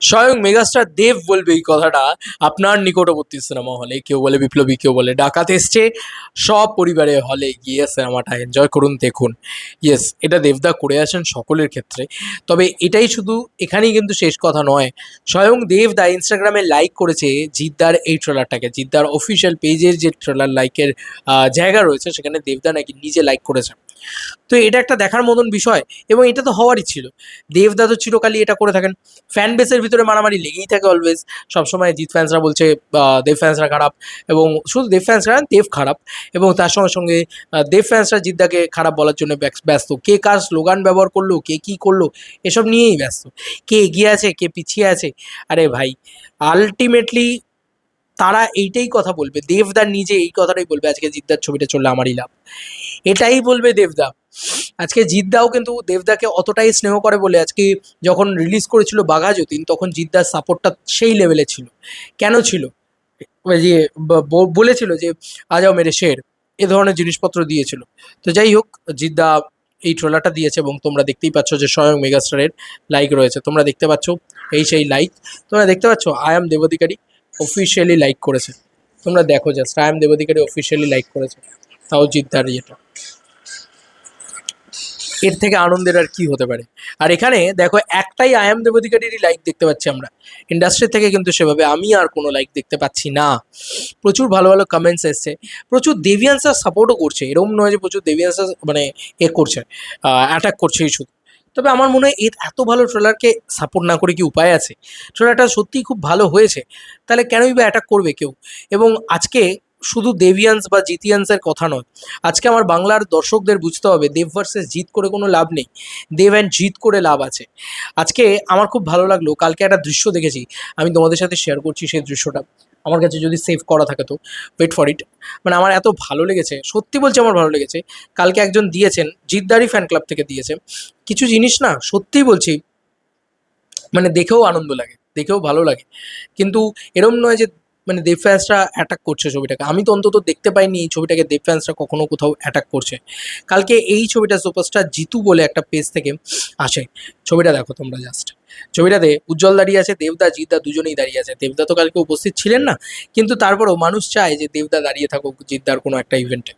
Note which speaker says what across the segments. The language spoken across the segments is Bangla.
Speaker 1: স্বয়ং মেগাস্টার দেব বলবে এই কথাটা আপনার নিকটবর্তী সিনেমা হলে। কেউ বলে বিপ্লবী, কেউ বলে ডাকাত এসছে, সব পরিবারে হলে গিয়ে সিনেমাটা এনজয় করুন, দেখুন। ইয়েস, এটা দেবদা করে আসেন সকলের ক্ষেত্রে। তবে এটাই শুধু এখানেই কিন্তু শেষ কথা নয়। স্বয়ং দেবদা ইনস্টাগ্রামে লাইক করেছে জিদ্দার এই ট্রেলারটাকে। জিদ্দার অফিসিয়াল পেজের যে ট্রেলার লাইকের জায়গা রয়েছে, সেখানে দেবদা নাকি নিজে লাইক করেছে। তো এটা একটা দেখার মতন বিষয়, এবং এটা তো হওয়ারই ছিল। দেবদা তো চিরকালই এটা করে থাকেন। ফ্যান বেসের ভিতরে মারামারি লেগেই থাকে অলওয়েজ। সবসময় জিৎ ফ্যান্সরা বলছে দেব ফ্যান্সরা খারাপ, এবং শুধু দেব ফ্যান্সরা না, দেব খারাপ। এবং তার সঙ্গে সঙ্গে দেব ফ্যান্সরা জিদ্দাকে খারাপ বলার জন্য ব্যস্ত। কে কার স্লোগান ব্যবহার করলো, কে কী করলো, এসব নিয়েই ব্যস্ত। কে এগিয়ে আছে, কে পিছিয়ে আছে। আরে ভাই, আলটিমেটলি তারা এইটাই কথা বলবে। দেবদা নিজে এই কথাটাই বলবে, আজকে জিদ্দার ছবিটা চললে আমারই লাভ, এটাই বলবে দেবদা। আজকে জিদ্দাও কিন্তু দেবদাকে অতটাই স্নেহ করে বলে আজকে যখন রিলিজ করেছিল বাঘা যতীন, তখন জিদ্দার সাপোর্টটা সেই লেভেলে ছিল। কেন ছিল? ওই যে বলেছিল যে আ যাও মেরে শের, এ ধরনের জিনিসপত্র দিয়েছিল। তো যাই হোক, জিদ্দা এই ট্রেলারটা দিয়েছে, এবং তোমরা দেখতেই পাচ্ছ যে স্বয়ং মেগাস্টারের লাইক রয়েছে। তোমরা দেখতে পাচ্ছ এই সেই লাইক। তোমরা দেখতে পাচ্ছ I am Debadhikari officially like করেছে। তোমরা দেখো, just I am Debadhikari officially like করেছে, তাও জিদ্দার ইয়েটা। এর থেকে আনন্দের আর কি হতে পারে? আর এখানে দেখো, একটাই আই এম দেবাধিকারীরই লাইক দেখতে পাচ্ছি আমরা। ইন্ডাস্ট্রি থেকে কিন্তু সেভাবে আমি আর কোনো লাইক দেখতে পাচ্ছি না। প্রচুর ভালো ভালো কমেন্টস এসছে, প্রচুর দেবিয়ান স্যার সাপোর্টও করছে। এরকম নয় যে প্রচুর দেবিয়ান স্যার মানে করছে, অ্যাটাক করছে এই শুধু। তবে আমার মনে হয় এর এত ভালো ট্রেলারকে সাপোর্ট না করে কি উপায় আছে? ট্রেলারটা সত্যিই খুব ভালো হয়েছে, তাহলে কেনই বা অ্যাটাক করবে কেউ? এবং আজকে শুধু দেবিয়ান্স বা জিতিয়ান্সের কথা নয়, আজকে আমার বাংলার দর্শকদের বুঝতে হবে দেব ভার্সেস জিত করে কোনো লাভ নেই, দেব অ্যান্ড জিত করে লাভ আছে। আজকে আমার খুব ভালো লাগলো, কালকে একটা দৃশ্য দেখেছি, আমি তোমাদের সাথে শেয়ার করছি সেই দৃশ্যটা। আমার কাছে যদি সেভ করা থাকে তো ওয়েট ফর ইট। মানে আমার এত ভালো লেগেছে, সত্যি বলছি আমার ভালো লেগেছে। কালকে একজন দিয়েছেন, জিদ্দারি ফ্যান ক্লাব থেকে দিয়েছে কিছু জিনিস, না সত্যিই বলছি, মানে দেখেও আনন্দ লাগে, দেখেও ভালো লাগে। কিন্তু এরম নয় যে মানে দেব ফ্যান্সরা অ্যাটাক করছে ছবিটাকে। আমি তো অন্তত দেখতে পাইনি এই ছবিটাকে দেব ফ্যান্সরা কখনো কোথাও অ্যাটাক করছে। কালকে এই ছবিটা সুপারস্টার জিতু বলে একটা পেজ থেকে আসে। ছবিটা দেখো তোমরা জাস্ট। ছবিটাতে উজ্জ্বল দাঁড়িয়ে আছে, দেবদা জিতদা দুজনেই দাঁড়িয়ে আছে। দেবদা তো কালকে উপস্থিত ছিলেন না, কিন্তু তারপরেও মানুষ চায় যে দেবদা দাঁড়িয়ে থাকুক জিদ্দার কোনো একটা ইভেন্টে।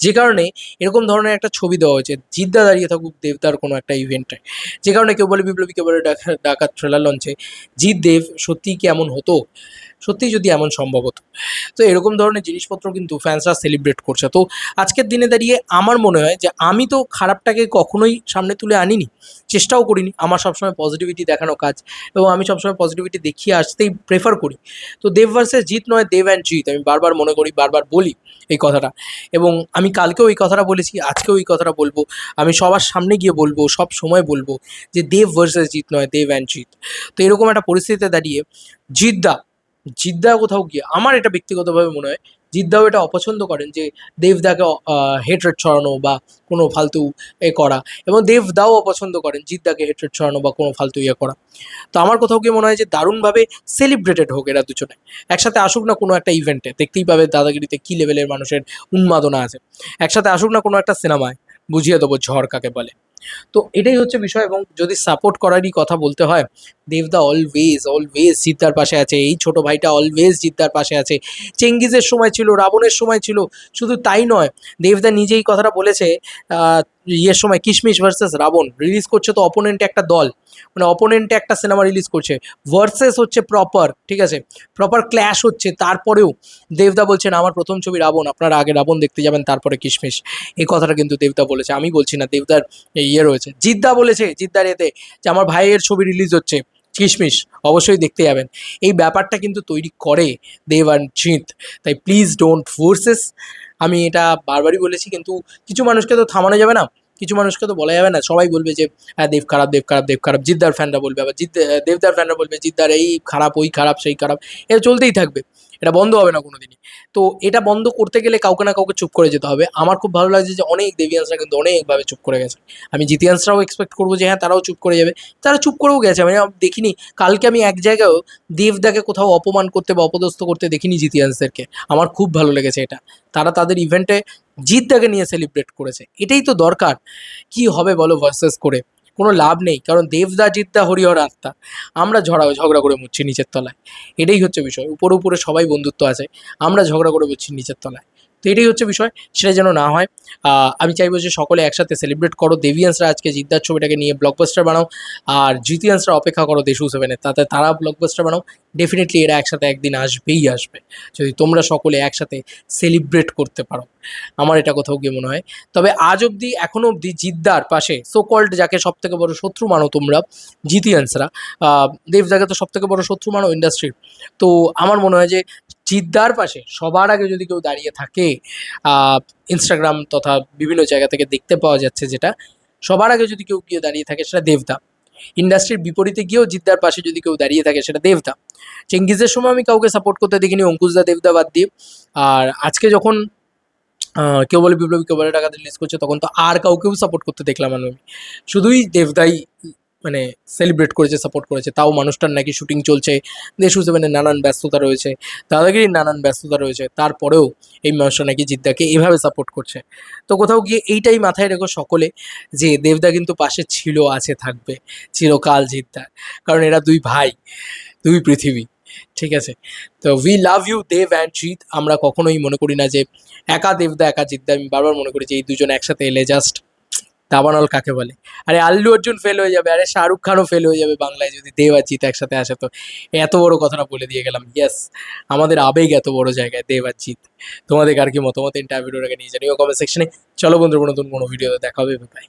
Speaker 1: যে কারণে এরকম ধরনের একটা ছবি দেওয়া হয়েছে, জিদ্দা দাঁড়িয়ে থাকুক দেবদার কোনো একটা ইভেন্টে। যে কারণে কেউ বলে বিপ্লবী, কেউ বলে ডাকাত ট্রেলার লঞ্চে জিৎ দেব সত্যিই কি এমন হতো? সত্যিই যদি এমন সম্ভব হতো। তো এরকম ধরনের জিনিসপত্র কিন্তু ফ্যান্সরা সেলিব্রেট করছে। তো আজকের দিনে দাঁড়িয়ে আমার মনে হয় যে আমি তো খারাপটাকে কখনোই সামনে তুলে আনিনি, চেষ্টাও করিনি। আমার সবসময় পজিটিভিটি দেখানো কাজ, এবং আমি সবসময় পজিটিভিটি দেখিয়ে আসতেই প্রেফার করি। তো দেব ভার্সেস জিৎ নয়, দেব অ্যান্ড জিৎ, আমি বারবার মনে করি, বারবার বলি এই কথাটা। এবং আমি কালকেও এই কথাটা বলেছি, আজকেও এই কথাটা বলবো। আমি সবার সামনে গিয়ে বলবো, সব সময় বলবো যে দেব ভার্সেস জিৎ নয়, দেব অ্যান্ড জিৎ। তো এরকম একটা পরিস্থিতিতে দাঁড়িয়ে জিদ্দা জিদ্দা কোথাও গিয়ে আমার এটা ব্যক্তিগতভাবে মনে হয় জিদ্দাও এটা অপছন্দ করেন যে দেবদাকে হেট্রেট ছড়ানো বা কোনো ফালতু করা, এবং দেবদাও অপছন্দ করেন জিদ্দাকে হেট্রেট ছড়ানো বা কোনো ফালতু করা। তো আমার কোথাও গিয়ে মনে হয় যে দারুণভাবে সেলিব্রেটেড হোক এরা দুজনে, একসাথে আসুক না কোনো একটা ইভেন্টে। দেখতেই পাবে দাদাগিরিতে কী লেভেলের মানুষের উন্মাদনা আছে। একসাথে আসুক না কোনো একটা সিনেমায়, বুঝিয়ে দেবো ঝড় কাকে বলে। তো এটাই হচ্ছে বিষয়। এবং যদি সাপোর্ট করারই কথা বলতে হয়, দেবদা অলওয়েজ অলওয়েজ জিদ্দার পাশে আছে। এই ছোট ভাইটা অলওয়েজ জিদ্দার পাশে আছে। চেঙ্গিজের সময় ছিল, রাবণের সময় ছিল। শুধু তাই নয়, দেবদা নিজেই কথাটা বলেছে, আহ, ইয়ের সময় কিশমিশ ভার্সেস রাবণ রিলিজ করছে, তো অপোনেন্টে একটা দল, মানে অপোনেন্টে একটা সিনেমা রিলিজ করছে, ভার্সেস হচ্ছে প্রপার, ঠিক আছে, প্রপার ক্ল্যাশ হচ্ছে। তারপরেও দেবদা বলছেন আমার প্রথম ছবি রাবণ, আপনারা আগে রাবণ দেখতে যাবেন, তারপরে কিশমিশ। এই কথাটা কিন্তু দেবদা বলেছে, আমি বলছি না। দেবদার রয়েছে, জিদ্দা বলেছে, জিদ্দার এতে যে আমার ভাইয়ের ছবি রিলিজ হচ্ছে কিশমিশ, অবশ্যই দেখতে যাবেন। এই ব্যাপারটা কিন্তু তৈরি করে দেব অ্যান্ড জিৎ। তাই প্লিজ ডোন্ট ফোর্সেস। আমি এটা বারবারই বলেছি, কিন্তু কিছু মানুষকে তো থামানো যাবে না, কিছু মানুষকে তো বলা যাবে না। সবাই বলবে যে হ্যাঁ দেব খারাপ, দেব খারাপ, দেব খারাপ। জিদ্দার ফ্যানরা বলবে, আবার দেবদার ফ্যানরা বলবে জিদ্দার এই খারাপ, ওই খারাপ, সেই খারাপ। এটা চলতেই থাকবে, এটা বন্ধ হবে না কোনোদিনই। তো এটা বন্ধ করতে গেলে কাউকে না কাউকে চুপ করে যেতে হবে। আমার খুব ভালো লাগছে যে অনেক দেবিয়ান্সরা কিন্তু অনেকভাবে চুপ করে গেছে। আমি জিতিয়ান্সরাও এক্সপেক্ট করবো যে হ্যাঁ তারাও চুপ করে যাবে। তারা চুপ করেও গেছে। আমি দেখিনি কালকে আমি এক জায়গায়ও দেবদাকে কোথাও অপমান করতে বা অপদস্থ করতে দেখিনি জিতিয়ান্সদেরকে। আমার খুব ভালো লেগেছে এটা। তারা তাদের ইভেন্টে জিতদাকে নিয়ে সেলিব্রেট করেছে, এটাই তো দরকার। কি হবে বলো ভার্সেস করে? কোনো লাভ নেই, কারণ দেবদা জিদ্দা হরিহর আত্মা, আমরা ঝগড়া করে মরছি নিচের তলায়। এটাই হচ্ছে বিষয়। উপরে উপরে সবাই বন্ধুত্ব আছে, আমরা ঝগড়া করে মরছি নিচের তলায়। তো এটাই হচ্ছে বিষয়, সেটা যেন না হয়। আমি চাইবো যে সকলে একসাথে সেলিব্রেট করো। দেভিয়ান্সরা আজকে জিদ্দার ছবিটাকে নিয়ে ব্লকবাস্টার বানাও, আর জিতিয়ান্সরা অপেক্ষা করো দেশু সেভেনের, তাতে তারা ব্লকবাস্টার বানাও। ডেফিনেটলি এরা একসাথে একদিন আসবেই আসবে, যদি তোমরা সকলে একসাথে সেলিব্রেট করতে পারো। আমার এটা কোথাও গিয়ে মনে হয়। তবে আজ অবধি এখনো অবধি জিদ্দার পাশে সো কল্ড যাকে সব থেকে বড় শত্রু মানো তোমরা, জিতিয়ান্সরা, দেবদাকে তো সব থেকে বড় শত্রু মানো ইন্ডাস্ট্রির, তো আমার মনে হয় যে জিদ্দার পাশে সবার আগে যদি কেউ দাঁড়িয়ে থাকে, ইনস্টাগ্রাম তথা বিভিন্ন জায়গা থেকে দেখতে পাওয়া যাচ্ছে যেটা, সবার আগে যদি কেউ গিয়ে দাঁড়িয়ে থাকে সেটা দেবদা। ইন্ডাস্ট্রির বিপরীতে গিয়েও জিদ্দার পাশে যদি কেউ দাঁড়িয়ে থাকে সেটা দেবদা। চেঙ্গিজের সময় আমি কাউকে সাপোর্ট করতে দেখিনি অঙ্কুশদা দেবদা বাদ দিয়ে। আর আজকে যখন কেউ বলে বিপ্লবী, কেউ বলে টাকাতে রিলিজ করছে, তখন তো আর কাউকেও সাপোর্ট করতে দেখলাম আমি। শুধুই দেবদাই মানে সেলিব্রেট করেছে, সাপোর্ট করেছে। তাও মানুষটার নাকি শুটিং চলছে, দেশ সেভেনের নানান ব্যস্ততা রয়েছে, দাদাগিরির নানান ব্যস্ততা রয়েছে, তারপরেও এই মানুষটা নাকি জিদ্দাকে এভাবে সাপোর্ট করছে। তো কোথাও গিয়ে এইটাই মাথায় রেখো সকলে, যে দেবদা কিন্তু পাশে ছিল, আছে, থাকবে চিরকাল জিদ্দার, কারণ এরা দুই ভাই, দুই পৃথিবী। ঠিক আছে, তো we love you Dev and Jeet. আমরা কখনোই মনে করি না যে একা দেবদা একা জিদ্দা, আমি বারবার মনে করি যে এই দুজন একসাথে এলে জাস্ট দাবানল কাকে বলে। আরে আল্লু অর্জুন ফেল হয়ে যাবে, আরে শাহরুখ খানও ফেল হয়ে যাবে বাংলায় যদি দেব আর জিৎ একসাথে আসে। তো এত বড় কথাটা বলে দিয়ে গেলাম। ইয়েস, আমাদের আবেগ এত বড় জায়গায় দেব আর জিৎ। তোমাদের আর কি মতামত ইন্টারভিউটাকে নিয়ে জানিও কমেন্ট সেকশনে। চলো বন্ধুরা, নতুন কোনো ভিডিওতে দেখা হবে, বাই।